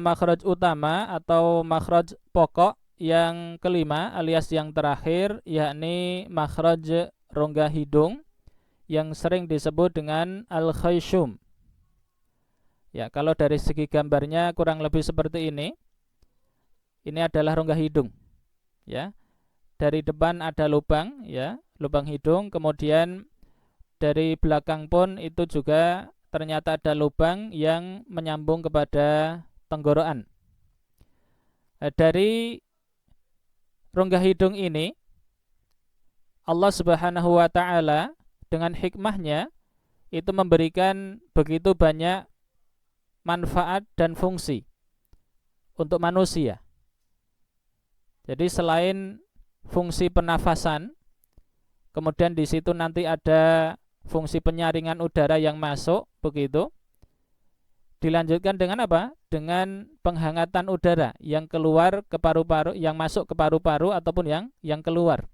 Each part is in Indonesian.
makhraj utama atau makhraj pokok yang kelima alias yang terakhir, yakni makhraj rongga hidung yang sering disebut dengan al-khayshum. Ya, kalau dari segi gambarnya kurang lebih seperti ini. Ini adalah rongga hidung. Ya. Dari depan ada lubang, ya, lubang hidung, kemudian dari belakang pun itu juga ternyata ada lubang yang menyambung kepada tenggorokan. Dari rongga hidung ini Allah Subhanahu wa taala dengan hikmahnya itu memberikan begitu banyak manfaat dan fungsi untuk manusia. Jadi selain fungsi pernafasan, kemudian di situ nanti ada fungsi penyaringan udara yang masuk, begitu. Dilanjutkan dengan apa? Dengan penghangatan udara yang keluar ke paru-paru, yang masuk ke paru-paru ataupun yang keluar.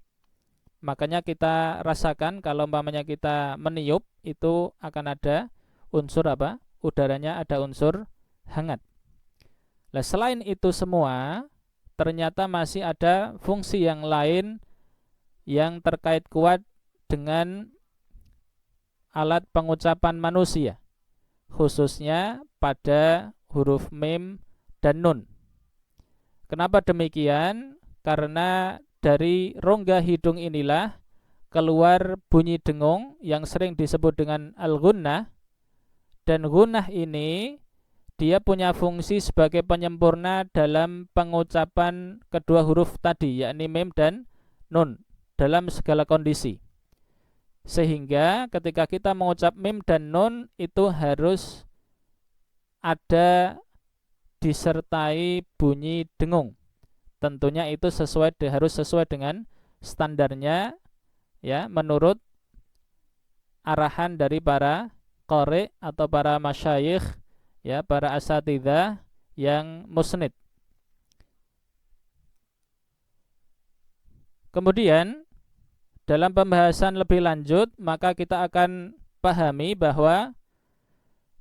Makanya kita rasakan kalau umpamanya kita meniup itu akan ada unsur apa? Udaranya ada unsur hangat. Nah, selain itu semua, ternyata masih ada fungsi yang lain yang terkait kuat dengan alat pengucapan manusia, khususnya pada huruf mim dan nun. Kenapa demikian? Karena dari rongga hidung inilah keluar bunyi dengung yang sering disebut dengan al-ghunnah, dan ghunnah ini dia punya fungsi sebagai penyempurna dalam pengucapan kedua huruf tadi, yakni mim dan nun, dalam segala kondisi. Sehingga ketika kita mengucap mim dan nun itu harus ada disertai bunyi dengung. Tentunya itu harus sesuai dengan standarnya, ya, menurut arahan dari para qari atau para masyayikh, ya, para asatidzah yang musnid. Kemudian dalam pembahasan lebih lanjut, maka kita akan pahami bahwa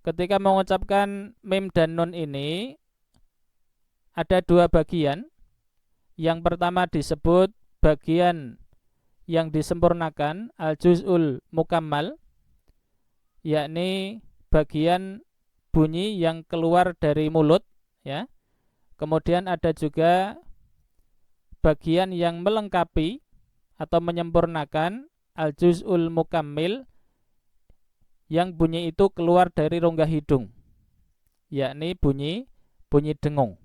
ketika mengucapkan mim dan nun ini ada dua bagian. Yang pertama disebut bagian yang disempurnakan, al-juz'ul mukammal, yakni bagian bunyi yang keluar dari mulut, ya. Kemudian ada juga bagian yang melengkapi atau menyempurnakan, al-juz'ul mukammil, yang bunyi itu keluar dari rongga hidung, yakni bunyi dengung.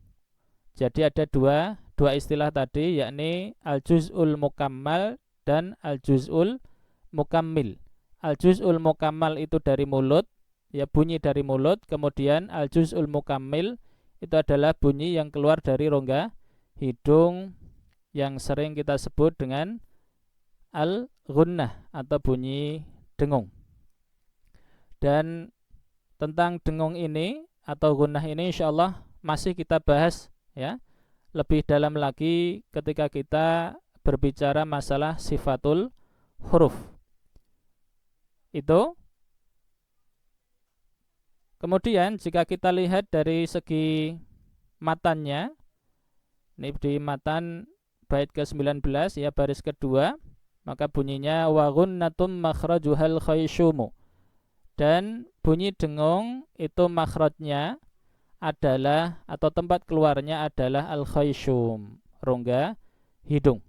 Jadi ada dua istilah tadi, yakni al-juz'ul mukammal dan al-juz'ul mukammil. Al-juz'ul mukammal itu dari mulut, ya, bunyi dari mulut. Kemudian al-juz'ul mukammil itu adalah bunyi yang keluar dari rongga hidung yang sering kita sebut dengan al-ghunnah atau bunyi dengung. Dan tentang dengung ini atau ghunnah ini insyaallah masih kita bahas, ya, lebih dalam lagi ketika kita berbicara masalah sifatul huruf. Itu. Kemudian jika kita lihat dari segi matannya, ini di matan bait ke-19, ya, baris kedua, maka bunyinya wa ghunnatum makhrajuhal khaysyumu. Dan bunyi dengung itu makhrajnya adalah atau tempat keluarnya adalah al-khaysyum, rongga hidung.